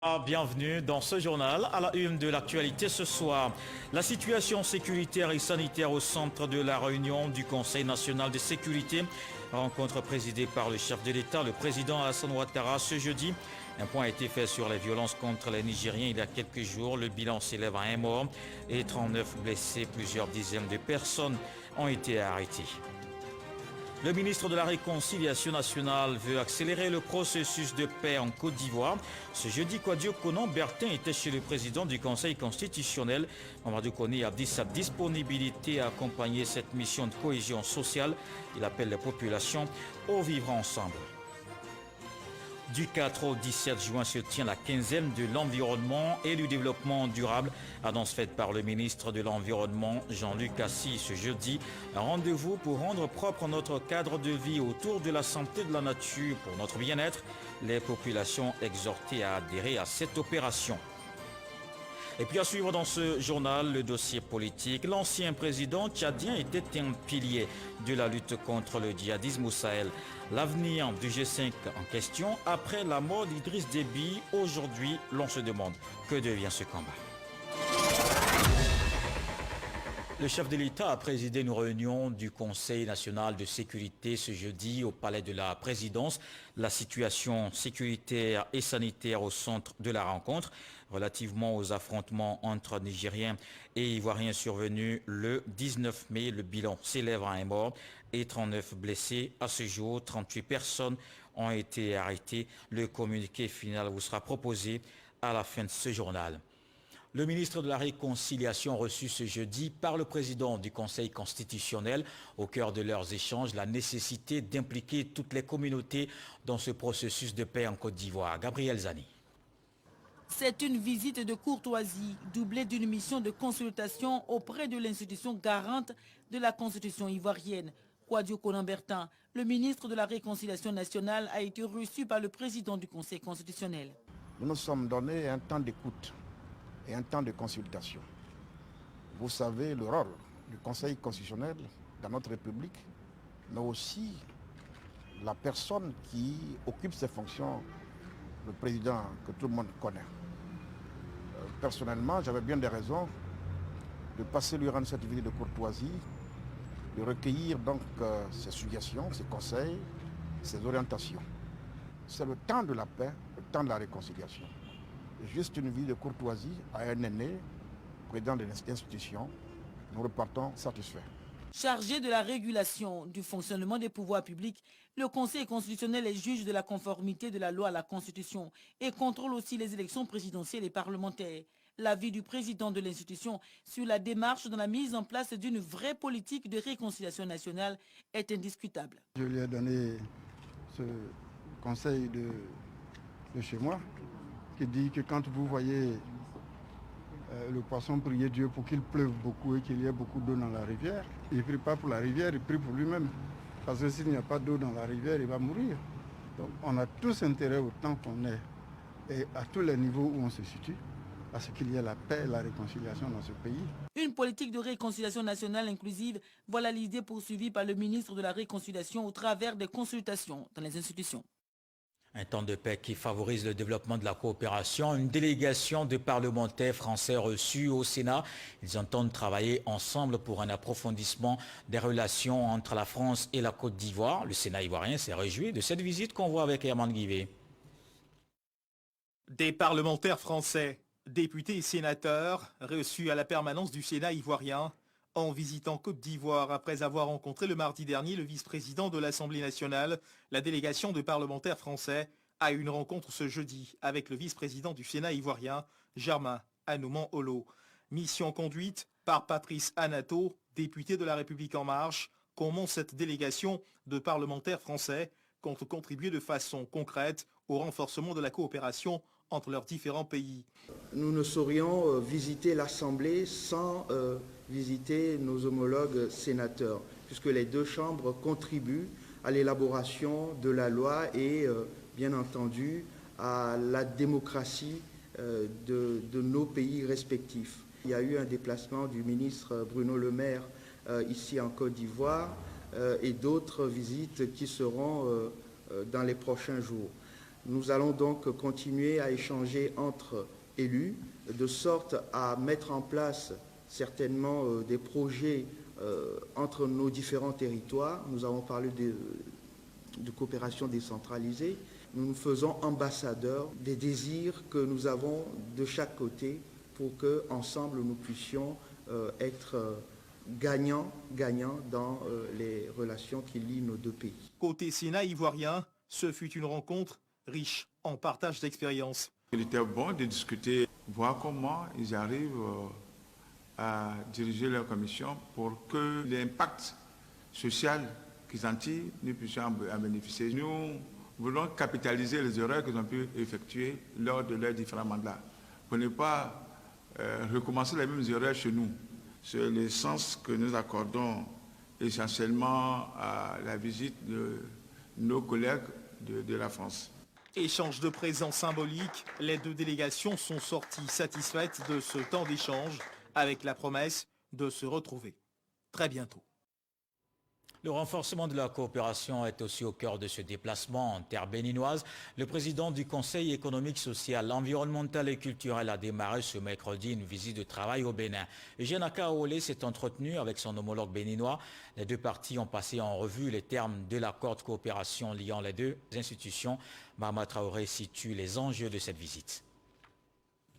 Bienvenue dans ce journal. À la une de l'actualité ce soir, la situation sécuritaire et sanitaire au centre de la réunion du Conseil national de sécurité. Rencontre présidée par le chef de l'État, le président Alassane Ouattara, ce jeudi. Un point a été fait sur les violences contre les Nigériens il y a quelques jours. Le bilan s'élève à 1 mort et 39 blessés. Plusieurs dizaines de personnes ont été arrêtées. Le ministre de la Réconciliation nationale veut accélérer le processus de paix en Côte d'Ivoire. Ce jeudi, Kouadio Konan Bertin était chez le président du Conseil constitutionnel. Mamadou Koné a dit sa disponibilité à accompagner cette mission de cohésion sociale. Il appelle les populations au vivre ensemble. Du 4 au 17 juin se tient la 15e de l'environnement et du développement durable. Annonce faite par le ministre de l'Environnement, Jean-Luc Assis, ce jeudi. Un rendez-vous pour rendre propre notre cadre de vie autour de la santé de la nature pour notre bien-être. Les populations exhortées à adhérer à cette opération. Et puis à suivre dans ce journal, le dossier politique. L'ancien président tchadien était un pilier de la lutte contre le djihadisme au Sahel. L'avenir du G5 en question après la mort d'Idriss Déby. Aujourd'hui, l'on se demande que devient ce combat. Le chef de l'État a présidé une réunion du Conseil national de sécurité ce jeudi au palais de la présidence. La situation sécuritaire et sanitaire au centre de la rencontre relativement aux affrontements entre Nigériens et Ivoiriens survenus le 19 mai. Le bilan s'élève à 1 mort et 39 blessés. À ce jour, 38 personnes ont été arrêtées. Le communiqué final vous sera proposé à la fin de ce journal. Le ministre de la Réconciliation reçu ce jeudi par le président du Conseil constitutionnel. Au cœur de leurs échanges, la nécessité d'impliquer toutes les communautés dans ce processus de paix en Côte d'Ivoire. Gabriel Zani. C'est une visite de courtoisie, doublée d'une mission de consultation auprès de l'institution garante de la Constitution ivoirienne. Kouadio Konan Bertin, le ministre de la Réconciliation nationale, a été reçu par le président du Conseil constitutionnel. Nous nous sommes donné un temps d'écoute et un temps de consultation. Vous savez le rôle du Conseil constitutionnel dans notre République, mais aussi la personne qui occupe ces fonctions, le président que tout le monde connaît. Personnellement, j'avais bien des raisons de passer lui rendre cette visite de courtoisie, de recueillir donc ses suggestions, ses conseils, ses orientations. C'est le temps de la paix, le temps de la réconciliation. Juste une visite de courtoisie à un aîné, président de l'institution. Nous repartons satisfaits. Chargé de la régulation du fonctionnement des pouvoirs publics, le Conseil constitutionnel est juge de la conformité de la loi à la Constitution et contrôle aussi les élections présidentielles et parlementaires. L'avis du président de l'institution sur la démarche dans la mise en place d'une vraie politique de réconciliation nationale est indiscutable. Je lui ai donné ce conseil de chez moi qui dit que quand vous voyez le poisson prier Dieu pour qu'il pleuve beaucoup et qu'il y ait beaucoup d'eau dans la rivière, il ne prie pas pour la rivière, il prie pour lui-même. Parce que s'il n'y a pas d'eau dans la rivière, il va mourir. Donc on a tous intérêt au temps qu'on est et à tous les niveaux où on se situe, à ce qu'il y ait la paix et la réconciliation dans ce pays. Une politique de réconciliation nationale inclusive, voilà l'idée poursuivie par le ministre de la Réconciliation au travers des consultations dans les institutions. Un temps de paix qui favorise le développement de la coopération. Une délégation de parlementaires français reçus au Sénat. Ils entendent travailler ensemble pour un approfondissement des relations entre la France et la Côte d'Ivoire. Le Sénat ivoirien s'est réjoui de cette visite qu'on voit avec Herman Guivet. Des parlementaires français, députés et sénateurs reçus à la permanence du Sénat ivoirien en visitant Côte d'Ivoire après avoir rencontré le mardi dernier le vice-président de l'Assemblée nationale. La délégation de parlementaires français a eu une rencontre ce jeudi avec le vice-président du Sénat ivoirien, Germain Anouman-Olo. Mission conduite par Patrice Anato, député de La République En Marche. Comment cette délégation de parlementaires français compte contribuer de façon concrète au renforcement de la coopération entre leurs différents pays. Nous ne saurions visiter l'Assemblée sans visiter nos homologues sénateurs, puisque les deux chambres contribuent à l'élaboration de la loi et, bien entendu, à la démocratie de nos pays respectifs. Il y a eu un déplacement du ministre Bruno Le Maire ici en Côte d'Ivoire et d'autres visites qui seront dans les prochains jours. Nous allons donc continuer à échanger entre élus, de sorte à mettre en place certainement des projets entre nos différents territoires. Nous avons parlé de coopération décentralisée. Nous nous faisons ambassadeurs des désirs que nous avons de chaque côté pour qu'ensemble nous puissions être gagnants dans les relations qui lient nos deux pays. Côté Sénat ivoirien, ce fut une rencontre riche en partage d'expériences. Il était bon de discuter, voir comment ils arrivent à diriger leur commission pour que l'impact social qu'ils en tirent, nous puissions en bénéficier. Nous voulons capitaliser les erreurs qu'ils ont pu effectuer lors de leurs différents mandats. Pour ne pas recommencer les mêmes erreurs chez nous. C'est le sens que nous accordons essentiellement à la visite de nos collègues de la France. Échange de présence symbolique, les deux délégations sont sorties satisfaites de ce temps d'échange avec la promesse de se retrouver très bientôt. Le renforcement de la coopération est aussi au cœur de ce déplacement en terre béninoise. Le président du Conseil économique, social, environnemental et culturel a démarré ce mercredi une visite de travail au Bénin. Eugène Akaolé s'est entretenu avec son homologue béninois. Les deux parties ont passé en revue les termes de l'accord de coopération liant les deux institutions. Mahama Traoré situe les enjeux de cette visite.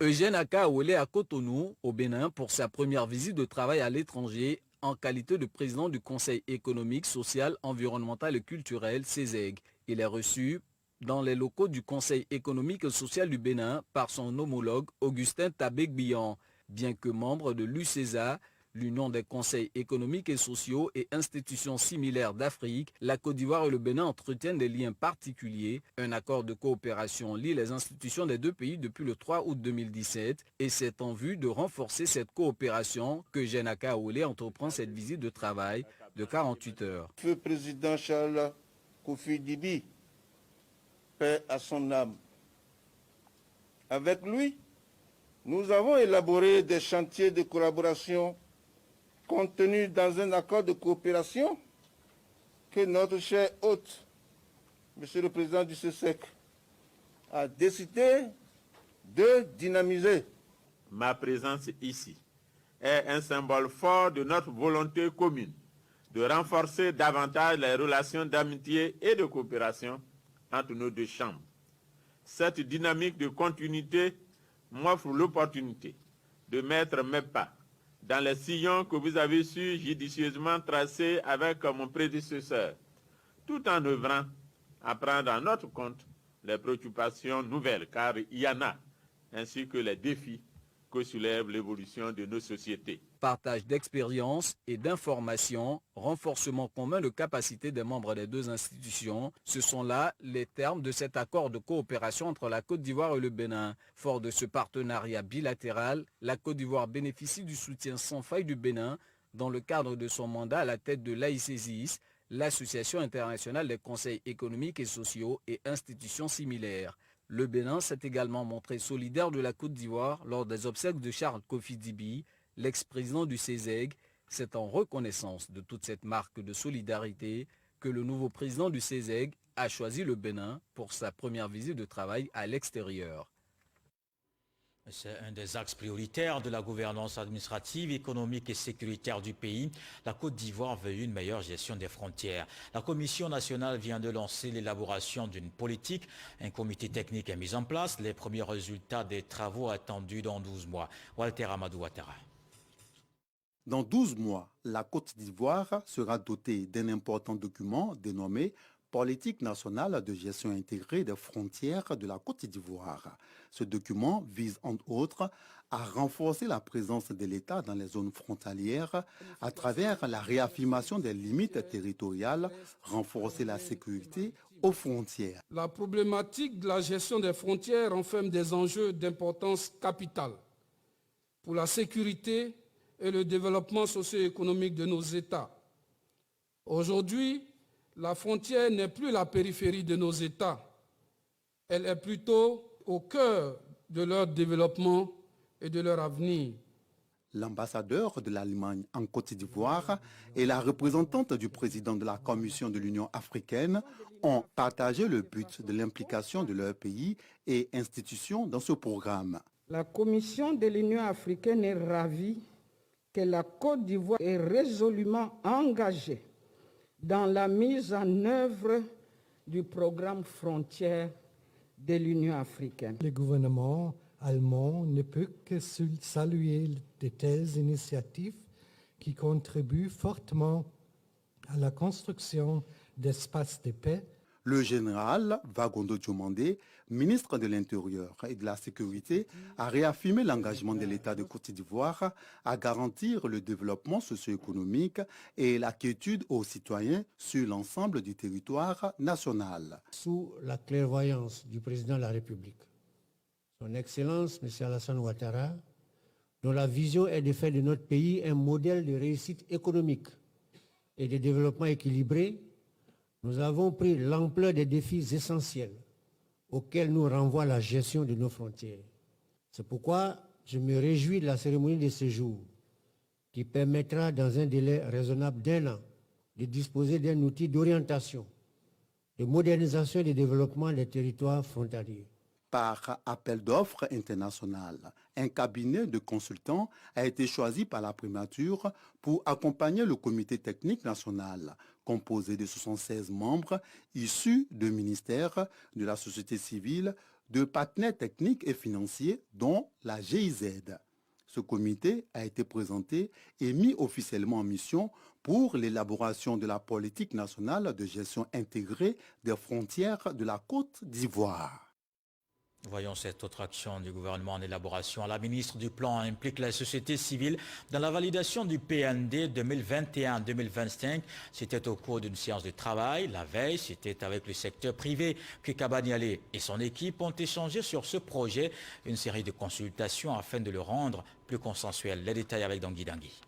Eugène Akaolé à Cotonou, au Bénin, pour sa première visite de travail à l'étranger, en qualité de président du Conseil économique, social, environnemental et culturel, CESEG. Il est reçu dans les locaux du Conseil économique et social du Bénin par son homologue Augustin Tabé-Gbian. Bien que membre de l'UCESA, l'Union des conseils économiques et sociaux et institutions similaires d'Afrique, la Côte d'Ivoire et le Bénin entretiennent des liens particuliers. Un accord de coopération lie les institutions des deux pays depuis le 3 août 2017 et c'est en vue de renforcer cette coopération que Eugène Akaolé entreprend cette visite de travail de 48 heures. Feu président Charles Kofi Dibi, paix à son âme. Avec lui, nous avons élaboré des chantiers de collaboration contenu dans un accord de coopération que notre cher hôte, Monsieur le Président du CESEC, a décidé de dynamiser. Ma présence ici est un symbole fort de notre volonté commune de renforcer davantage les relations d'amitié et de coopération entre nos deux chambres. Cette dynamique de continuité m'offre l'opportunité de mettre mes pas dans les sillons que vous avez su judicieusement tracer avec mon prédécesseur, tout en œuvrant à prendre en notre compte les préoccupations nouvelles, car il y en a, ainsi que les défis que soulève l'évolution de nos sociétés. Partage d'expériences et d'informations, renforcement commun de capacités des membres des deux institutions, ce sont là les termes de cet accord de coopération entre la Côte d'Ivoire et le Bénin. Fort de ce partenariat bilatéral, la Côte d'Ivoire bénéficie du soutien sans faille du Bénin dans le cadre de son mandat à la tête de l'AICESIS, l'Association internationale des conseils économiques et sociaux et institutions similaires. Le Bénin s'est également montré solidaire de la Côte d'Ivoire lors des obsèques de Charles Kofi Dibi, l'ex-président du CESEG. C'est en reconnaissance de toute cette marque de solidarité que le nouveau président du CESEG a choisi le Bénin pour sa première visite de travail à l'extérieur. C'est un des axes prioritaires de la gouvernance administrative, économique et sécuritaire du pays. La Côte d'Ivoire veut une meilleure gestion des frontières. La Commission nationale vient de lancer l'élaboration d'une politique. Un comité technique est mis en place. Les premiers résultats des travaux attendus dans 12 mois. Walter Amadou Ouattara. Dans 12 mois, la Côte d'Ivoire sera dotée d'un important document dénommé Politique nationale de gestion intégrée des frontières de la Côte d'Ivoire. Ce document vise entre autres à renforcer la présence de l'État dans les zones frontalières à travers la réaffirmation des limites territoriales, renforcer la sécurité aux frontières. La problématique de la gestion des frontières renferme des enjeux d'importance capitale pour la sécurité et le développement socio-économique de nos États. Aujourd'hui, la frontière n'est plus la périphérie de nos États. Elle est plutôt au cœur de leur développement et de leur avenir. L'ambassadeur de l'Allemagne en Côte d'Ivoire et la représentante du président de la Commission de l'Union africaine ont partagé le but de l'implication de leur pays et institutions dans ce programme. La Commission de l'Union africaine est ravie que la Côte d'Ivoire est résolument engagée dans la mise en œuvre du programme Frontières de l'Union africaine. Le gouvernement allemand ne peut que saluer de telles initiatives qui contribuent fortement à la construction d'espaces de paix. Le général Vagondo Diomandé, ministre de l'Intérieur et de la Sécurité, a réaffirmé l'engagement de l'État de Côte d'Ivoire à garantir le développement socio-économique et la quiétude aux citoyens sur l'ensemble du territoire national. Sous la clairvoyance du président de la République, Son Excellence M. Alassane Ouattara, dont la vision est de faire de notre pays un modèle de réussite économique et de développement équilibré, nous avons pris l'ampleur des défis essentiels auxquels nous renvoie la gestion de nos frontières. C'est pourquoi je me réjouis de la cérémonie de ce jour qui permettra dans un délai raisonnable d'1 an de disposer d'un outil d'orientation, de modernisation et de développement des territoires frontaliers. Par appel d'offres international, un cabinet de consultants a été choisi par la primature pour accompagner le comité technique national, composé de 76 membres issus de ministères, de la société civile, de partenaires techniques et financiers, dont la GIZ. Ce comité a été présenté et mis officiellement en mission pour l'élaboration de la politique nationale de gestion intégrée des frontières de la Côte d'Ivoire. Voyons cette autre action du gouvernement en élaboration. La ministre du Plan implique la société civile dans la validation du PND 2021-2025. C'était au cours d'une séance de travail. La veille, c'était avec le secteur privé que Kabaniale et son équipe ont échangé sur ce projet. Une série de consultations afin de le rendre plus consensuel. Les détails avec Dangui Dangui.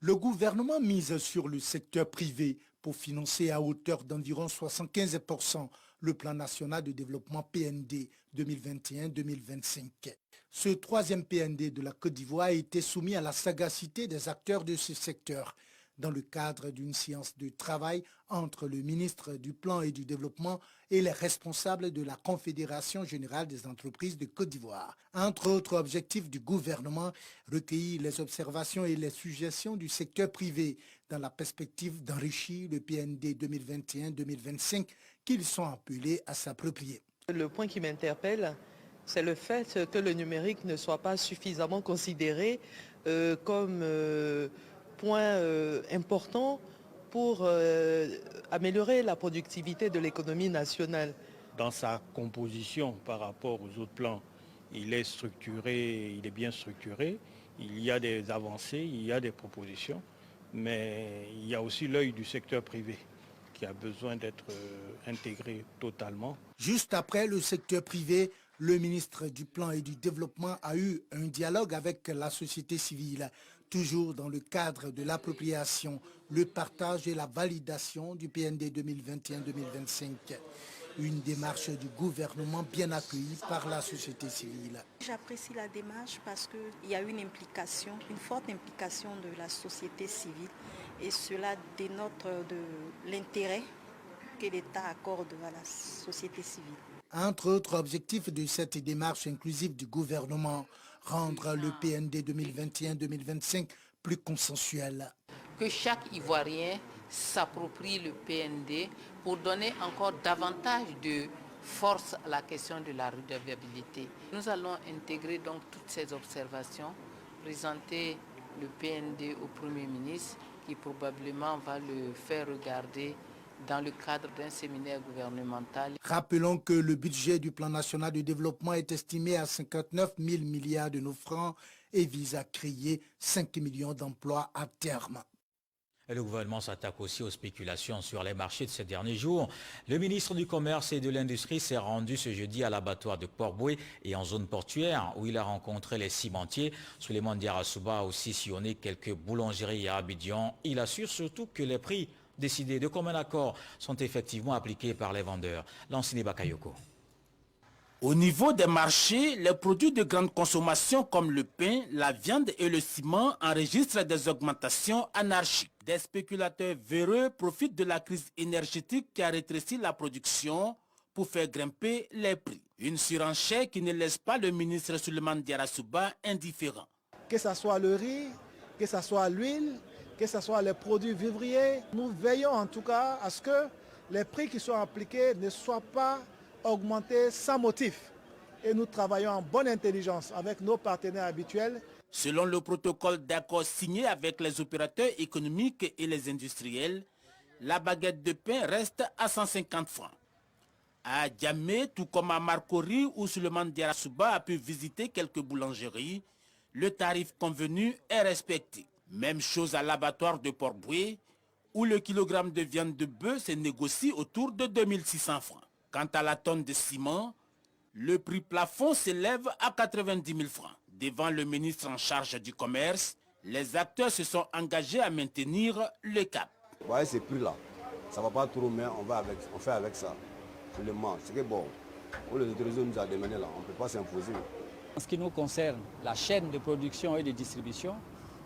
Le gouvernement mise sur le secteur privé pour financer à hauteur d'environ 75% le plan national de développement PND 2021-2025. Ce troisième PND de la Côte d'Ivoire a été soumis à la sagacité des acteurs de ce secteur dans le cadre d'une séance de travail entre le ministre du Plan et du Développement et les responsables de la Confédération générale des entreprises de Côte d'Ivoire. Entre autres objectifs du gouvernement, recueillir les observations et les suggestions du secteur privé dans la perspective d'enrichir le PND 2021-2025 qu'ils sont appelés à s'approprier. Le point qui m'interpelle, c'est le fait que le numérique ne soit pas suffisamment considéré comme point important pour améliorer la productivité de l'économie nationale. Dans sa composition par rapport aux autres plans, il est structuré, il est bien structuré, il y a des avancées, il y a des propositions, mais il y a aussi l'œil du secteur privé qui a besoin d'être intégré totalement. Juste après le secteur privé, le ministre du Plan et du Développement a eu un dialogue avec la société civile, toujours dans le cadre de l'appropriation, le partage et la validation du PND 2021-2025. Une démarche du gouvernement bien accueillie par la société civile. J'apprécie la démarche parce qu'il y a une implication, une forte implication de la société civile et cela dénote de l'intérêt que l'État accorde à la société civile. Entre autres objectifs de cette démarche inclusive du gouvernement, rendre le PND 2021-2025 plus consensuel. Que chaque Ivoirien s'approprie le PND pour donner encore davantage de force à la question de la redevabilité. Nous allons intégrer donc toutes ces observations, présenter le PND au Premier ministre qui probablement va le faire regarder dans le cadre d'un séminaire gouvernemental. Rappelons que le budget du plan national de développement est estimé à 59 000 milliards de nos francs et vise à créer 5 millions d'emplois à terme. Et le gouvernement s'attaque aussi aux spéculations sur les marchés de ces derniers jours. Le ministre du Commerce et de l'Industrie s'est rendu ce jeudi à l'abattoir de Port-Boué et en zone portuaire où il a rencontré les cimentiers. Souleymane Diarra-Souba a aussi sillonné quelques boulangeries à Abidjan. Il assure surtout que les prix décidés de commun accord sont effectivement appliqués par les vendeurs. Lansine Bakayoko. Au niveau des marchés, les produits de grande consommation comme le pain, la viande et le ciment enregistrent des augmentations anarchiques. Des spéculateurs véreux profitent de la crise énergétique qui a rétréci la production pour faire grimper les prix. Une surenchère qui ne laisse pas le ministre Souleymane Diarra-Souba indifférent. Que ce soit le riz, que ce soit l'huile, que ce soit les produits vivriers, nous veillons en tout cas à ce que les prix qui sont appliqués ne soient pas augmentés sans motif. Et nous travaillons en bonne intelligence avec nos partenaires habituels. Selon le protocole d'accord signé avec les opérateurs économiques et les industriels, la baguette de pain reste à 150 francs. À Djamé, tout comme à Marcory où Souleymane Diarra-Souba a pu visiter quelques boulangeries, le tarif convenu est respecté. Même chose à l'abattoir de Port-Boué, où le kilogramme de viande de bœuf se négocie autour de 2600 francs. Quant à la tonne de ciment, le prix plafond s'élève à 90 000 francs. Devant le ministre en charge du commerce, les acteurs se sont engagés à maintenir le cap. Vous voyez ces prix-là, ça ne va pas trop, mais on fait avec ça. Seulement, c'est que bon, pour les autorités nous a demandé là, on ne peut pas s'imposer. En ce qui nous concerne, la chaîne de production et de distribution,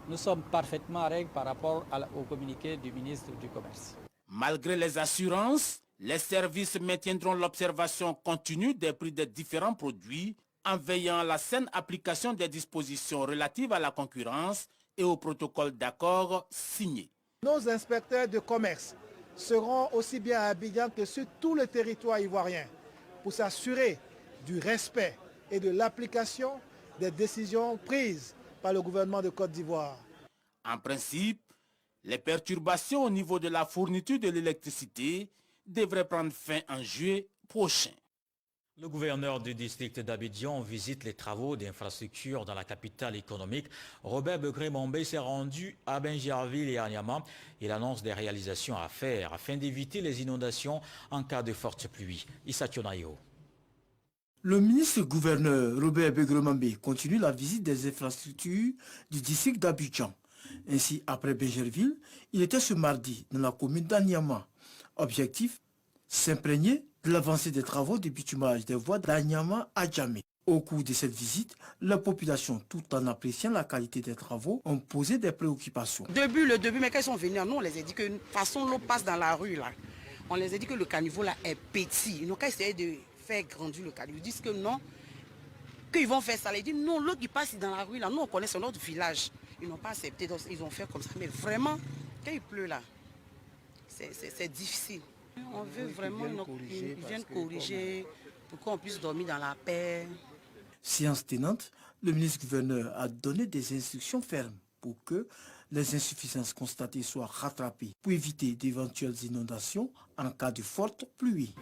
nous sommes parfaitement à règle par rapport au communiqué du ministre du Commerce. Malgré les assurances, les services maintiendront l'observation continue des prix des différents produits en veillant à la saine application des dispositions relatives à la concurrence et au protocole d'accord signé. Nos inspecteurs de commerce seront aussi bien à Abidjan que sur tout le territoire ivoirien pour s'assurer du respect et de l'application des décisions prises par le gouvernement de Côte d'Ivoire. En principe, les perturbations au niveau de la fourniture de l'électricité devraient prendre fin en juillet prochain. Le gouverneur du district d'Abidjan visite les travaux d'infrastructure dans la capitale économique. Robert Begré-Mombé s'est rendu à Bingerville et à Niama. Il annonce des réalisations à faire afin d'éviter les inondations en cas de fortes pluies. Issa Tionayo. Le ministre-gouverneur Robert Begré-Mombé continue la visite des infrastructures du district d'Abidjan. Ainsi, après Bingerville, il était ce mardi dans la commune d'Anyama. Objectif, s'imprégner de l'avancée des travaux de bitumage des voies d'Anyama à Djamé. Au cours de cette visite, la population, tout en appréciant la qualité des travaux, ont posé des préoccupations. Le début, mais quand ils sont venus, nous on les a dit que de toute façon l'eau passe dans la rue là. On les a dit que le caniveau là est petit. Ils n'ont qu'à essayer de faire grandir le caniveau. Ils disent que non, qu'ils vont faire ça. Ils disent non, l'eau qui passe dans la rue là, nous on connaît c'est notre village. Ils n'ont pas accepté, donc ils ont fait comme ça. Mais vraiment, quand il pleut là, c'est difficile. On veut vraiment qu'ils viennent corriger pour qu'on puisse dormir dans la paix. Séance tenante, le ministre-gouverneur a donné des instructions fermes pour que les insuffisances constatées soient rattrapées pour éviter d'éventuelles inondations en cas de forte pluie.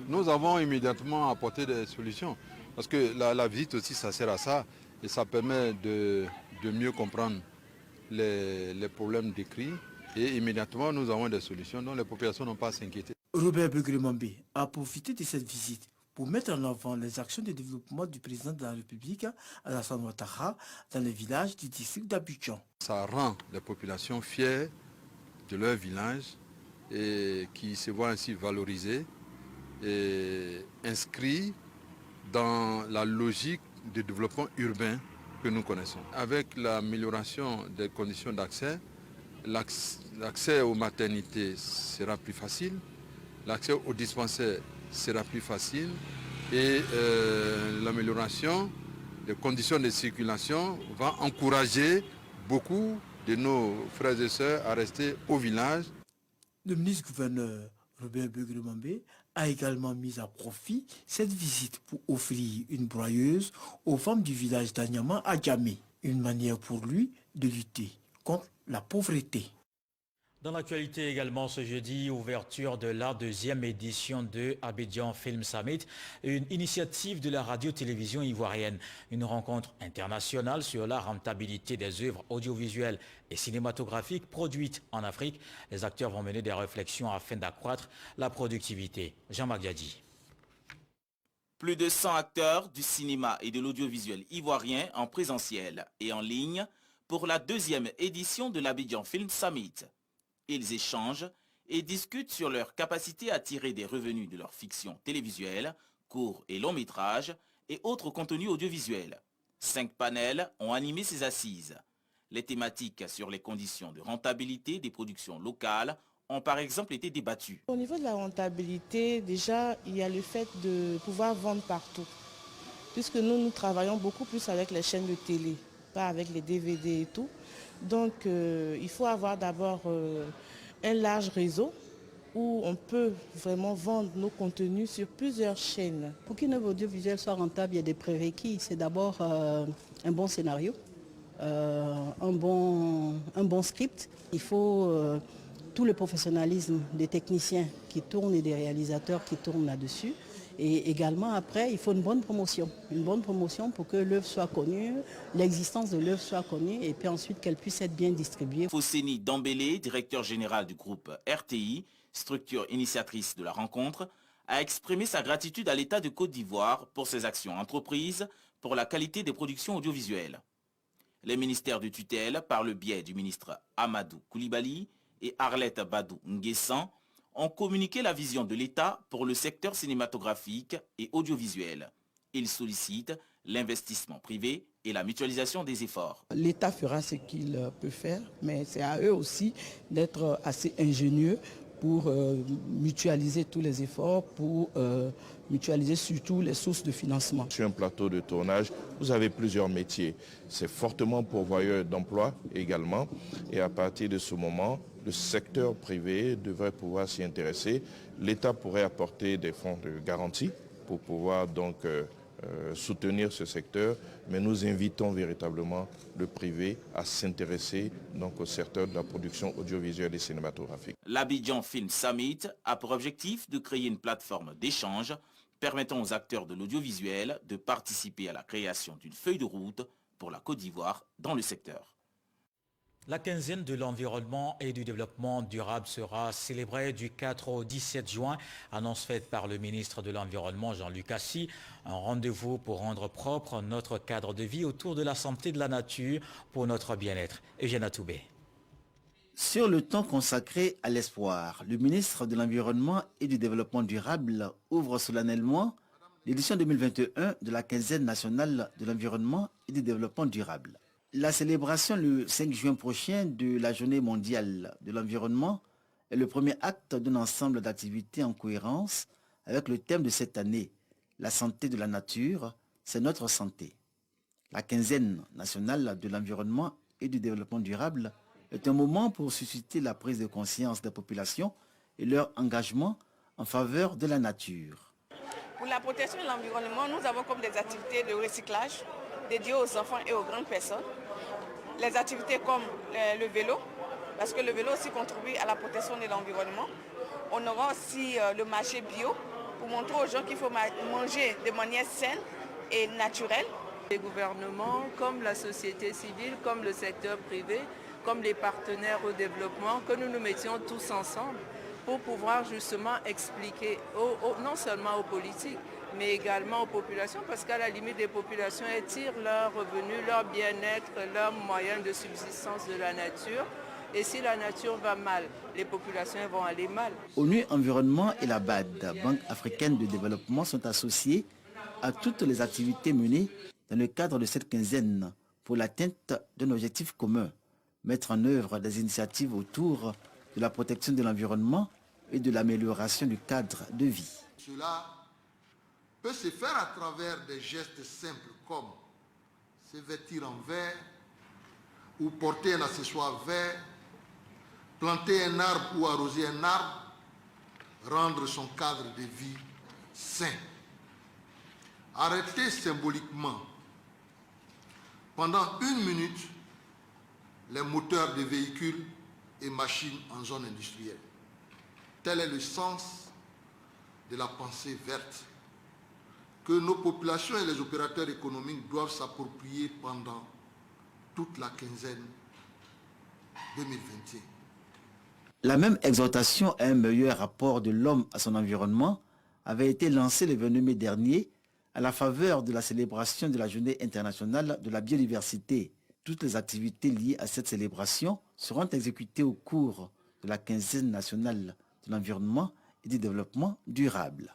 Nous avons immédiatement apporté des solutions parce que la visite aussi ça sert à ça et ça permet de mieux comprendre les problèmes décrits et immédiatement nous avons des solutions dont les populations n'ont pas à s'inquiéter. Robert Begré-Mombé a profité de cette visite pour mettre en avant les actions de développement du président de la République, Alassane Ouattara, dans les villages du district d'Abidjan. Ça rend les populations fières de leur village et qui se voient ainsi valorisées et inscrits dans la logique de développement urbain que nous connaissons. Avec l'amélioration des conditions d'accès, l'accès aux maternités sera plus facile, l'accès aux dispensaires sera plus facile et l'amélioration des conditions de circulation va encourager beaucoup de nos frères et sœurs à rester au village. Le ministre-gouverneur Robert Begré-Mombé a également mis à profit cette visite pour offrir une broyeuse aux femmes du village d'Anyama à Djamé, une manière pour lui de lutter contre la pauvreté. Dans l'actualité également ce jeudi, ouverture de la deuxième édition de Abidjan Film Summit, une initiative de la radio-télévision ivoirienne. Une rencontre internationale sur la rentabilité des œuvres audiovisuelles et cinématographiques produites en Afrique. Les acteurs vont mener des réflexions afin d'accroître la productivité. Jean-Marc Diadji. Plus de 100 acteurs du cinéma et de l'audiovisuel ivoirien en présentiel et en ligne pour la deuxième édition de l'Abidjan Film Summit. Ils échangent et discutent sur leur capacité à tirer des revenus de leur fiction télévisuelle, courts et longs métrages, et autres contenus audiovisuels. 5 panels ont animé ces assises. Les thématiques sur les conditions de rentabilité des productions locales ont par exemple été débattues. Au niveau de la rentabilité, déjà, il y a le fait de pouvoir vendre partout. Puisque nous travaillons beaucoup plus avec les chaînes de télé, pas avec les DVD et tout. Donc, il faut avoir d'abord un large réseau où on peut vraiment vendre nos contenus sur plusieurs chaînes. Pour qu'une œuvre audiovisuelle soit rentable, il y a des prérequis. C'est d'abord un bon scénario, un bon script. Il faut tout le professionnalisme des techniciens qui tournent et des réalisateurs qui tournent là-dessus. Et également, après, il faut une bonne promotion. Une bonne promotion pour que l'œuvre soit connue, l'existence de l'œuvre soit connue et puis ensuite qu'elle puisse être bien distribuée. Fosséni Dambélé, directeur général du groupe RTI, structure initiatrice de la rencontre, a exprimé sa gratitude à l'État de Côte d'Ivoire pour ses actions entreprises pour la qualité des productions audiovisuelles. Les ministères de tutelle, par le biais du ministre Amadou Koulibaly et Arlette Badou Nguessan, ont communiqué la vision de l'État pour le secteur cinématographique et audiovisuel. Ils sollicitent l'investissement privé et la mutualisation des efforts. L'État fera ce qu'il peut faire, mais c'est à eux aussi d'être assez ingénieux pour mutualiser tous les efforts, pour mutualiser surtout les sources de financement. Sur un plateau de tournage, vous avez plusieurs métiers. C'est fortement pourvoyeur d'emplois également. Et à partir de ce moment, le secteur privé devrait pouvoir s'y intéresser. L'État pourrait apporter des fonds de garantie pour pouvoir donc soutenir ce secteur, mais nous invitons véritablement le privé à s'intéresser donc au secteur de la production audiovisuelle et cinématographique. L'Abidjan Film Summit a pour objectif de créer une plateforme d'échange permettant aux acteurs de l'audiovisuel de participer à la création d'une feuille de route pour la Côte d'Ivoire dans le secteur. La quinzaine de l'environnement et du développement durable sera célébrée du 4 au 17 juin, annonce faite par le ministre de l'Environnement Jean-Luc Assy. Un rendez-vous pour rendre propre notre cadre de vie autour de la santé de la nature pour notre bien-être. Eugène Atoubé. Sur le temps consacré à l'espoir, le ministre de l'Environnement et du Développement durable ouvre solennellement l'édition 2021 de la quinzaine nationale de l'environnement et du développement durable. La célébration le 5 juin prochain de la Journée mondiale de l'environnement est le premier acte d'un ensemble d'activités en cohérence avec le thème de cette année, la santé de la nature, c'est notre santé. La quinzaine nationale de l'environnement et du développement durable est un moment pour susciter la prise de conscience des populations et leur engagement en faveur de la nature. Pour la protection de l'environnement, nous avons comme des activités de recyclage dédiées aux enfants et aux grandes personnes. Les activités comme le vélo, parce que le vélo aussi contribue à la protection de l'environnement. On aura aussi le marché bio pour montrer aux gens qu'il faut manger de manière saine et naturelle. Les gouvernements, comme la société civile, comme le secteur privé, comme les partenaires au développement, que nous nous mettions tous ensemble pour pouvoir justement expliquer, non seulement aux politiques, mais également aux populations, parce qu'à la limite, les populations tirent leurs revenus, leur bien-être, leurs moyens de subsistance de la nature. Et si la nature va mal, les populations vont aller mal. ONU Environnement et la BAD, Banque africaine de développement, sont associés à toutes les activités menées dans le cadre de cette quinzaine pour l'atteinte d'un objectif commun, mettre en œuvre des initiatives autour de la protection de l'environnement et de l'amélioration du cadre de vie. Cela peut se faire à travers des gestes simples comme se vêtir en vert ou porter un accessoire vert, planter un arbre ou arroser un arbre, rendre son cadre de vie sain. Arrêter symboliquement pendant 1 minute les moteurs de véhicules et machines en zone industrielle. Tel est le sens de la pensée verte que nos populations et les opérateurs économiques doivent s'approprier pendant toute la quinzaine 2021. La même exhortation à un meilleur rapport de l'homme à son environnement avait été lancée le 22 mai dernier à la faveur de la célébration de la Journée internationale de la biodiversité. Toutes les activités liées à cette célébration seront exécutées au cours de la quinzaine nationale de l'environnement et du développement durable.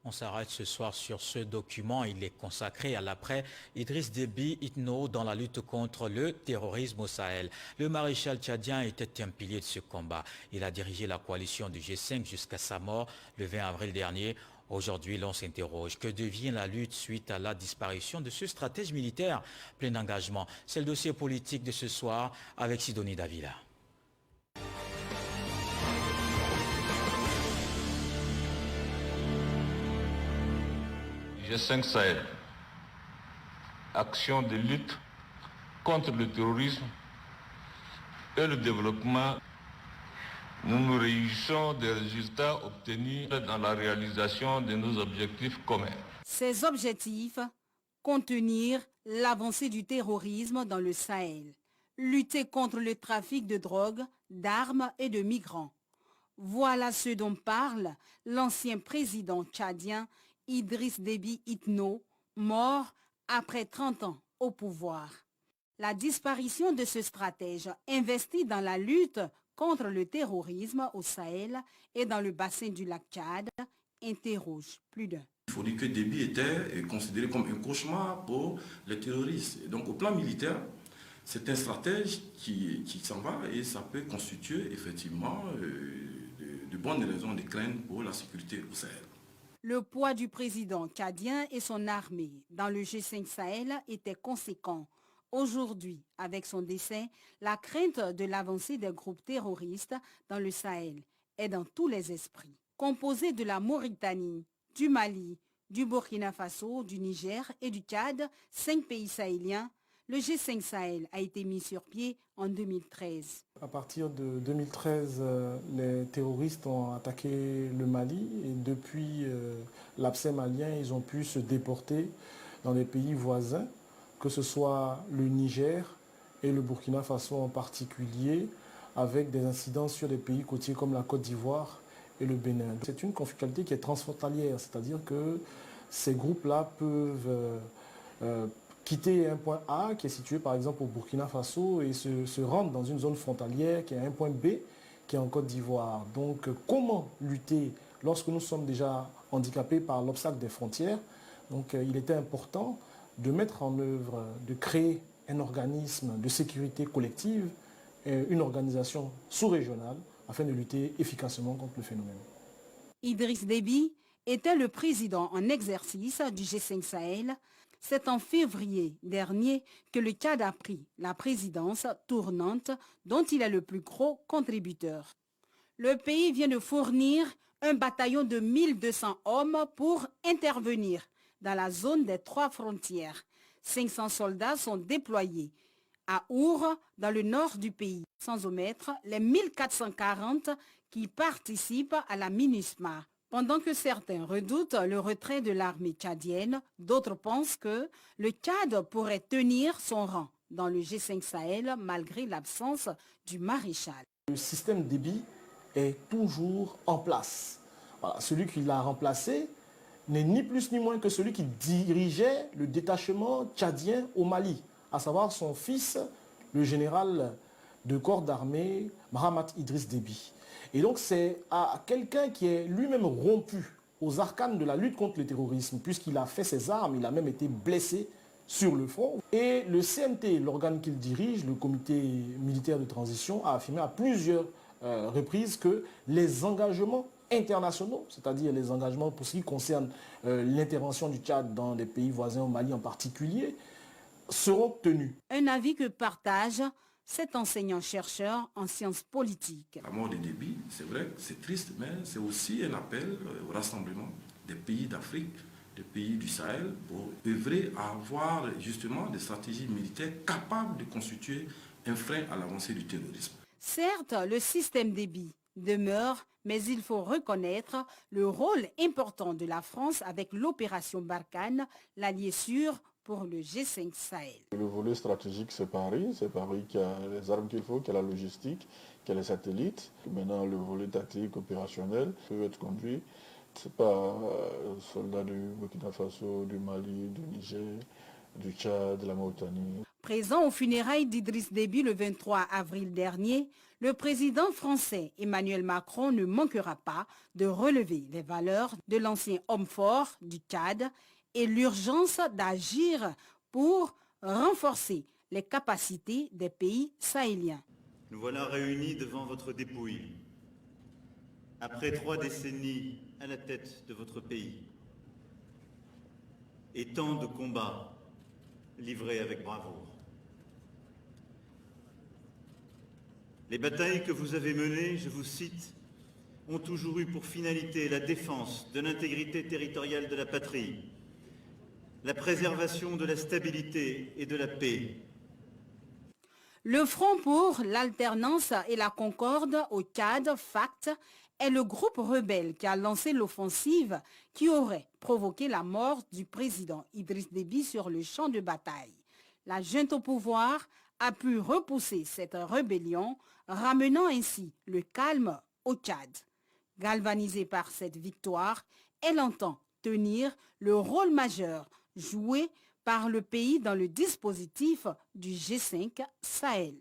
On s'arrête ce soir sur ce document. Il est consacré à l'après Idriss Déby Itno dans la lutte contre le terrorisme au Sahel. Le maréchal tchadien était un pilier de ce combat. Il a dirigé la coalition du G5 jusqu'à sa mort le 20 avril dernier. Aujourd'hui, l'on s'interroge. Que devient la lutte suite à la disparition de ce stratège militaire plein d'engagement? C'est le dossier politique de ce soir avec Sidonie Davila. G5 Sahel, action de lutte contre le terrorisme et le développement. Nous nous réjouissons des résultats obtenus dans la réalisation de nos objectifs communs. Ces objectifs, contenir l'avancée du terrorisme dans le Sahel, lutter contre le trafic de drogue, d'armes et de migrants. Voilà ce dont parle l'ancien président tchadien Idriss Déby Itno, mort après 30 ans au pouvoir. La disparition de ce stratège investi dans la lutte contre le terrorisme au Sahel et dans le bassin du lac Tchad interroge plus d'un. Il faut dire que Déby était considéré comme un cauchemar pour les terroristes. Et donc au plan militaire, c'est un stratège qui s'en va et ça peut constituer effectivement de bonnes raisons de crainte pour la sécurité au Sahel. Le poids du président tchadien et son armée dans le G5 Sahel était conséquent. Aujourd'hui, avec son décès, la crainte de l'avancée des groupes terroristes dans le Sahel est dans tous les esprits. Composé de la Mauritanie, du Mali, du Burkina Faso, du Niger et du Tchad, 5 pays sahéliens, le G5 Sahel a été mis sur pied en 2013. À partir de 2013, les terroristes ont attaqué le Mali et depuis l'abcès malien, ils ont pu se déporter dans les pays voisins, que ce soit le Niger et le Burkina Faso en particulier, avec des incidences sur des pays côtiers comme la Côte d'Ivoire et le Bénin. C'est une conflictualité qui est transfrontalière, c'est-à-dire que ces groupes-là peuvent quitter un point A qui est situé par exemple au Burkina Faso et se rendre dans une zone frontalière qui est un point B qui est en Côte d'Ivoire. Donc comment lutter lorsque nous sommes déjà handicapés par l'obstacle des frontières? Donc il était important de mettre en œuvre, de créer un organisme de sécurité collective, une organisation sous-régionale afin de lutter efficacement contre le phénomène. Idriss Déby était le président en exercice du G5 Sahel. C'est en février dernier que le Tchad a pris la présidence tournante dont il est le plus gros contributeur. Le pays vient de fournir un bataillon de 1200 hommes pour intervenir dans la zone des 3 frontières. 500 soldats sont déployés à Our, dans le nord du pays, sans omettre les 1440 qui participent à la MINUSMA. Pendant que certains redoutent le retrait de l'armée tchadienne, d'autres pensent que le Tchad pourrait tenir son rang dans le G5 Sahel malgré l'absence du maréchal. Le système Déby est toujours en place. Voilà, celui qui l'a remplacé n'est ni plus ni moins que celui qui dirigeait le détachement tchadien au Mali, à savoir son fils, le général de corps d'armée Mahamat Idriss Déby. Et donc c'est à quelqu'un qui est lui-même rompu aux arcanes de la lutte contre le terrorisme, puisqu'il a fait ses armes, il a même été blessé sur le front. Et le CMT, l'organe qu'il dirige, le comité militaire de transition, a affirmé à plusieurs reprises que les engagements internationaux, c'est-à-dire les engagements pour ce qui concerne l'intervention du Tchad dans les pays voisins, au Mali en particulier, seront tenus. Un avis que partage cet enseignant-chercheur en sciences politiques. La mort de Déby, c'est vrai que c'est triste, mais c'est aussi un appel au rassemblement des pays d'Afrique, des pays du Sahel, pour œuvrer à avoir justement des stratégies militaires capables de constituer un frein à l'avancée du terrorisme. Certes, le système Déby demeure, mais il faut reconnaître le rôle important de la France avec l'opération Barkhane, l'allié sûr pour le G5 Sahel. Le volet stratégique, c'est Paris qui a les armes qu'il faut, qui a la logistique, qui a les satellites. Maintenant, le volet tactique opérationnel peut être conduit. Ce n'est pas soldats du Burkina Faso, du Mali, du Niger, du Tchad, de la Mauritanie. Présent aux funérailles d'Idriss Déby le 23 avril dernier, le président français Emmanuel Macron ne manquera pas de relever les valeurs de l'ancien homme fort du Tchad et l'urgence d'agir pour renforcer les capacités des pays sahéliens. Nous voilà réunis devant votre dépouille, après 3 décennies à la tête de votre pays, et tant de combats livrés avec bravoure. Les batailles que vous avez menées, je vous cite, ont toujours eu pour finalité la défense de l'intégrité territoriale de la patrie, la préservation de la stabilité et de la paix. Le Front pour l'alternance et la concorde au Tchad, FACT, est le groupe rebelle qui a lancé l'offensive qui aurait provoqué la mort du président Idriss Déby sur le champ de bataille. La junte au pouvoir a pu repousser cette rébellion, ramenant ainsi le calme au Tchad. Galvanisée par cette victoire, elle entend tenir le rôle majeur joué par le pays dans le dispositif du G5 Sahel.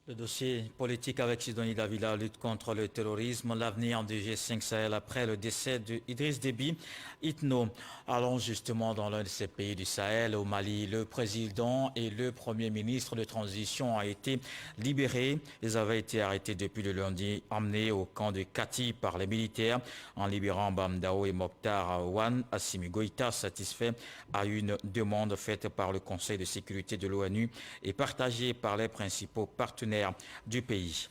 Le dossier politique avec Sidonie Davila, lutte contre le terrorisme, l'avenir du G5 Sahel après le décès d'Idriss Déby Itno. Allons justement dans l'un de ces pays du Sahel, au Mali. Le président et le premier ministre de transition ont été libérés. Ils avaient été arrêtés depuis le lundi, emmenés au camp de Kati par les militaires en libérant Bamdao et Mokhtar Ouane. Assimi Goïta, satisfait à une demande faite par le Conseil de sécurité de l'ONU et partagée par les principaux partenaires du pays.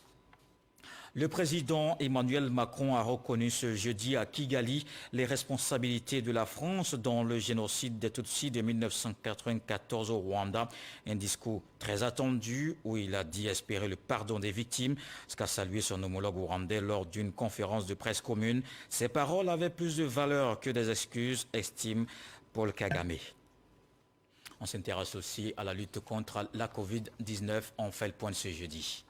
Le président Emmanuel Macron a reconnu ce jeudi à Kigali les responsabilités de la France dans le génocide des Tutsis de 1994 au Rwanda. Un discours très attendu où il a dit espérer le pardon des victimes, ce qu'a salué son homologue rwandais lors d'une conférence de presse commune. Ces paroles avaient plus de valeur que des excuses, estime Paul Kagame. On s'intéresse aussi à la lutte contre la Covid-19. On fait le point de ce jeudi.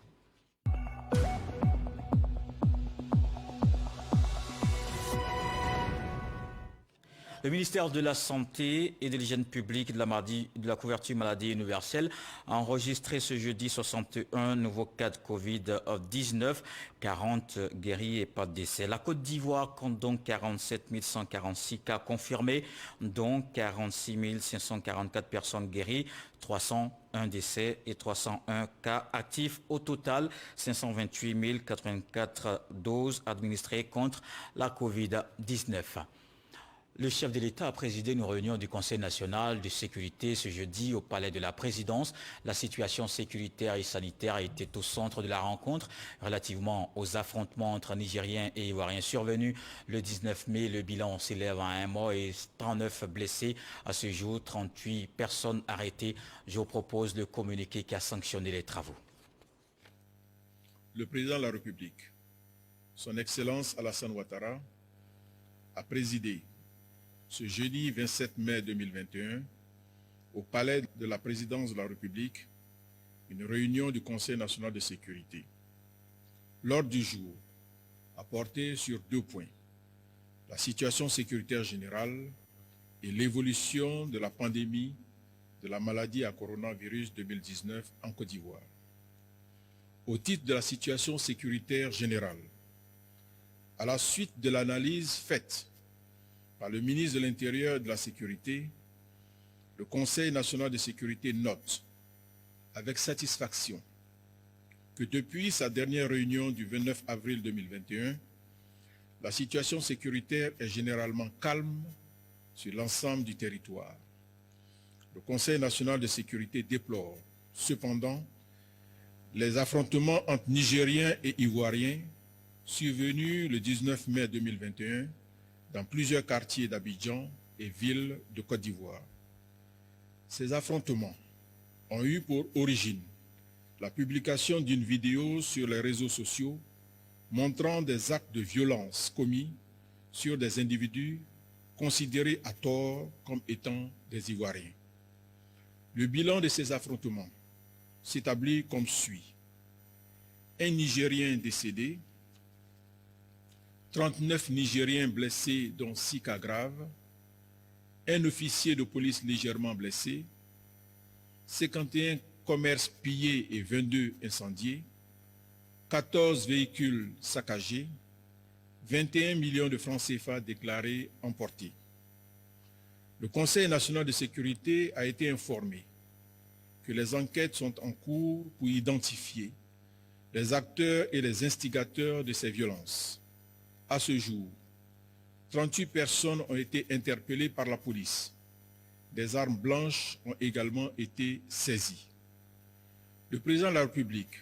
Le ministère de la Santé et de l'Hygiène publique de la couverture maladie universelle a enregistré ce jeudi 61 nouveaux cas de Covid-19, 40 guéris et pas de décès. La Côte d'Ivoire compte donc 47 146 cas confirmés, dont 46 544 personnes guéries, 301 décès et 301 cas actifs. Au total, 528 084 doses administrées contre la Covid-19. Le chef de l'État a présidé une réunion du Conseil national de sécurité ce jeudi au Palais de la Présidence. La situation sécuritaire et sanitaire a été au centre de la rencontre relativement aux affrontements entre Nigériens et Ivoiriens survenus le 19 mai. Le bilan s'élève à 1 mort et 39 blessés. À ce jour, 38 personnes arrêtées. Je vous propose le communiqué qui a sanctionné les travaux. Le président de la République, son Excellence Alassane Ouattara, a présidé ce jeudi 27 mai 2021, au Palais de la Présidence de la République, une réunion du Conseil national de sécurité. L'ordre du jour a porté sur 2 points, la situation sécuritaire générale et l'évolution de la pandémie de la maladie à coronavirus 2019 en Côte d'Ivoire. Au titre de la situation sécuritaire générale, à la suite de l'analyse faite par le ministre de l'Intérieur et de la Sécurité, le Conseil national de sécurité note avec satisfaction que depuis sa dernière réunion du 29 avril 2021, la situation sécuritaire est généralement calme sur l'ensemble du territoire. Le Conseil national de sécurité déplore cependant les affrontements entre Nigériens et Ivoiriens survenus le 19 mai 2021 dans plusieurs quartiers d'Abidjan et villes de Côte d'Ivoire. Ces affrontements ont eu pour origine la publication d'une vidéo sur les réseaux sociaux montrant des actes de violence commis sur des individus considérés à tort comme étant des Ivoiriens. Le bilan de ces affrontements s'établit comme suit. Un Nigérien décédé, 39 Nigériens blessés dont 6 cas graves, un officier de police légèrement blessé 51 commerces pillés et 22 incendiés, 14 véhicules saccagés, 21 millions de francs CFA déclarés emportés. Le Conseil national de sécurité a été informé que les enquêtes sont en cours pour identifier les acteurs et les instigateurs de ces violences. À ce jour, 38 personnes ont été interpellées par la police. Des armes blanches ont également été saisies. Le président de la République,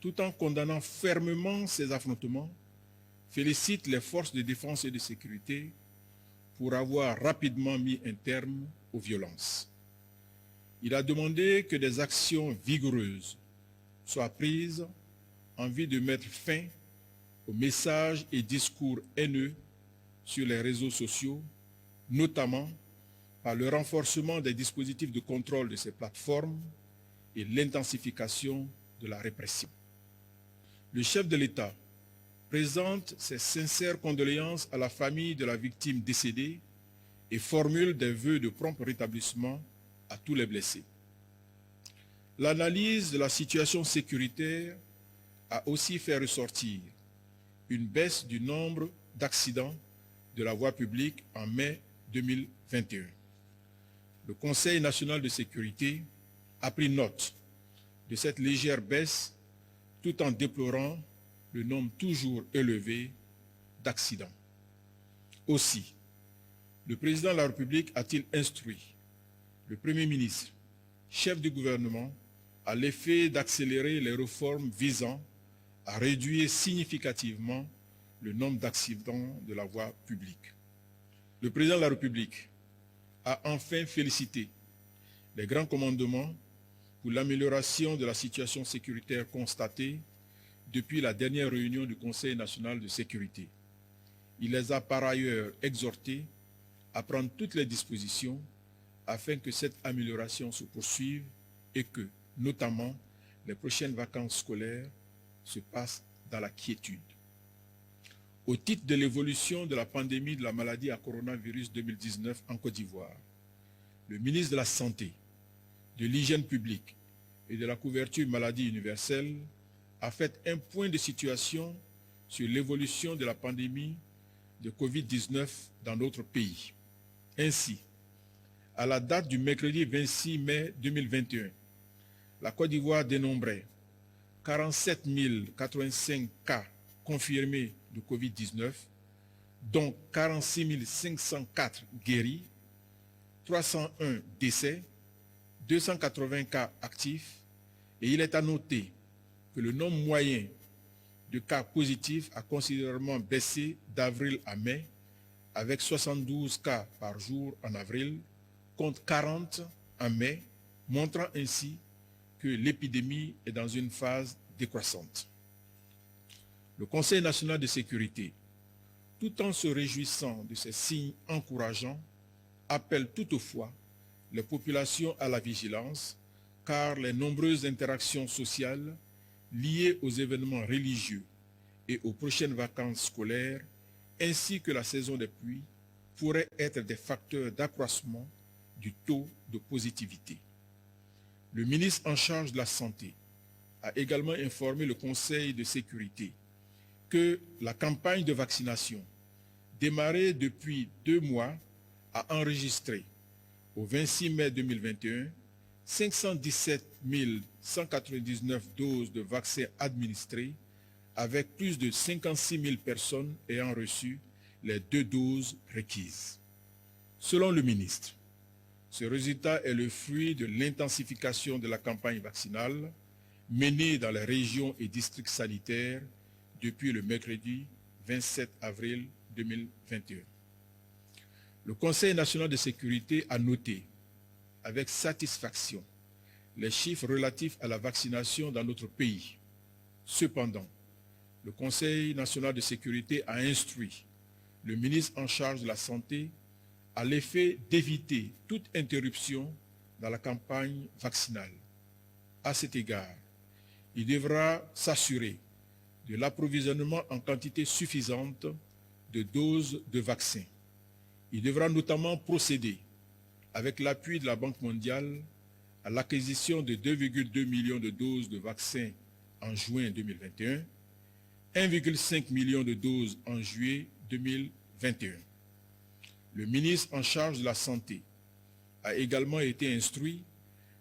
tout en condamnant fermement ces affrontements, félicite les forces de défense et de sécurité pour avoir rapidement mis un terme aux violences. Il a demandé que des actions vigoureuses soient prises en vue de mettre fin aux messages et discours haineux sur les réseaux sociaux, notamment par le renforcement des dispositifs de contrôle de ces plateformes et l'intensification de la répression. Le chef de l'État présente ses sincères condoléances à la famille de la victime décédée et formule des vœux de prompt rétablissement à tous les blessés. L'analyse de la situation sécuritaire a aussi fait ressortir une baisse du nombre d'accidents de la voie publique en mai 2021. Le Conseil national de sécurité a pris note de cette légère baisse tout en déplorant le nombre toujours élevé d'accidents. Aussi, le président de la République a-t-il instruit le Premier ministre, chef du gouvernement, à l'effet d'accélérer les réformes visant à réduire significativement le nombre d'accidents de la voie publique. Le président de la République a enfin félicité les grands commandements pour l'amélioration de la situation sécuritaire constatée depuis la dernière réunion du Conseil national de sécurité. Il les a par ailleurs exhortés à prendre toutes les dispositions afin que cette amélioration se poursuive et que, notamment, les prochaines vacances scolaires se passent dans la quiétude. Au titre de l'évolution de la pandémie de la maladie à coronavirus 2019 en Côte d'Ivoire, le ministre de la Santé, de l'Hygiène publique et de la couverture maladie universelle a fait un point de situation sur l'évolution de la pandémie de Covid-19 dans notre pays. Ainsi, à la date du mercredi 26 mai 2021, la Côte d'Ivoire dénombrait 47 085 cas confirmés de Covid-19, dont 46 504 guéris, 301 décès, 280 cas actifs, et il est à noter que le nombre moyen de cas positifs a considérablement baissé d'avril à mai, avec 72 cas par jour en avril, contre 40 en mai, montrant ainsi que l'épidémie est dans une phase décroissante. Le Conseil national de sécurité, tout en se réjouissant de ces signes encourageants, appelle toutefois les populations à la vigilance, car les nombreuses interactions sociales liées aux événements religieux et aux prochaines vacances scolaires, ainsi que la saison des pluies, pourraient être des facteurs d'accroissement du taux de positivité. Le ministre en charge de la Santé a également informé le Conseil de sécurité que la campagne de vaccination, démarrée depuis 2 mois, a enregistré au 26 mai 2021 517 199 doses de vaccins administrées, avec plus de 56 000 personnes ayant reçu les 2 doses requises. Selon le ministre, ce résultat est le fruit de l'intensification de la campagne vaccinale menée dans les régions et districts sanitaires depuis le mercredi 27 avril 2021. Le Conseil national de sécurité a noté avec satisfaction les chiffres relatifs à la vaccination dans notre pays. Cependant, le Conseil national de sécurité a instruit le ministre en charge de la Santé à l'effet d'éviter toute interruption dans la campagne vaccinale. À cet égard, il devra s'assurer de l'approvisionnement en quantité suffisante de doses de vaccins. Il devra notamment procéder, avec l'appui de la Banque mondiale, à l'acquisition de 2,2 millions de doses de vaccins en juin 2021, 1,5 million de doses en juillet 2021. Le ministre en charge de la Santé a également été instruit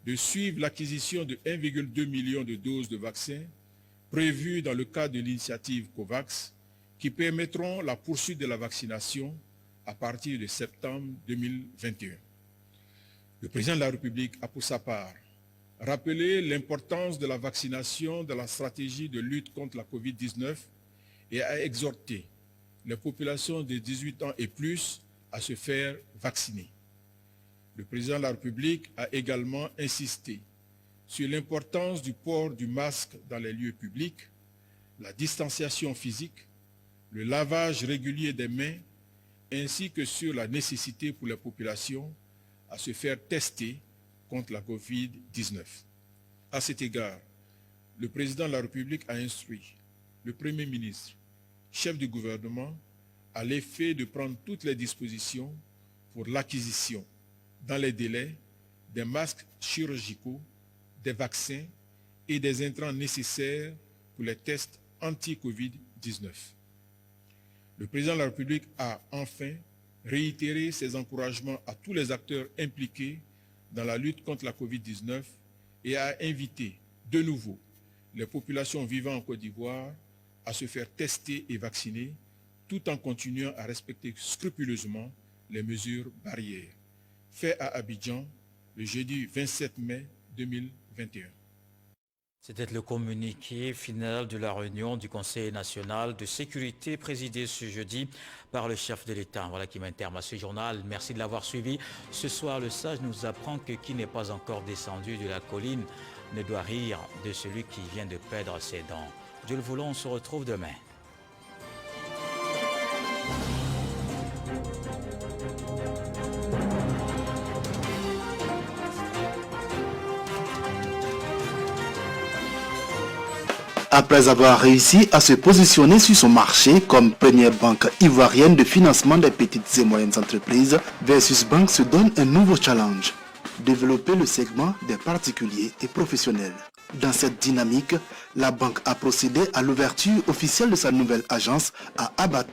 de suivre l'acquisition de 1,2 million de doses de vaccins prévues dans le cadre de l'initiative COVAX qui permettront la poursuite de la vaccination à partir de septembre 2021. Le président de la République a pour sa part rappelé l'importance de la vaccination dans la stratégie de lutte contre la COVID-19 et a exhorté les populations de 18 ans et plus à se faire vacciner. Le président de la République a également insisté sur l'importance du port du masque dans les lieux publics, la distanciation physique, le lavage régulier des mains, ainsi que sur la nécessité pour les populations à se faire tester contre la COVID-19. À cet égard, le président de la République a instruit le Premier ministre, chef du gouvernement, à l'effet de prendre toutes les dispositions pour l'acquisition, dans les délais, des masques chirurgicaux, des vaccins et des intrants nécessaires pour les tests anti-Covid-19. Le président de la République a enfin réitéré ses encouragements à tous les acteurs impliqués dans la lutte contre la Covid-19 et a invité de nouveau les populations vivant en Côte d'Ivoire à se faire tester et vacciner tout en continuant à respecter scrupuleusement les mesures barrières. Fait à Abidjan le jeudi 27 mai 2021. C'était le communiqué final de la réunion du Conseil national de sécurité présidé ce jeudi par le chef de l'État. Voilà qui met un terme à ce journal. Merci de l'avoir suivi. Ce soir, le sage nous apprend que qui n'est pas encore descendu de la colline ne doit rire de celui qui vient de perdre ses dents. Dieu le voulant, on se retrouve demain. Après avoir réussi à se positionner sur son marché comme première banque ivoirienne de financement des petites et moyennes entreprises, Versus Bank se donne un nouveau challenge: développer le segment des particuliers et professionnels. Dans cette dynamique, la banque a procédé à l'ouverture officielle de sa nouvelle agence à Abat.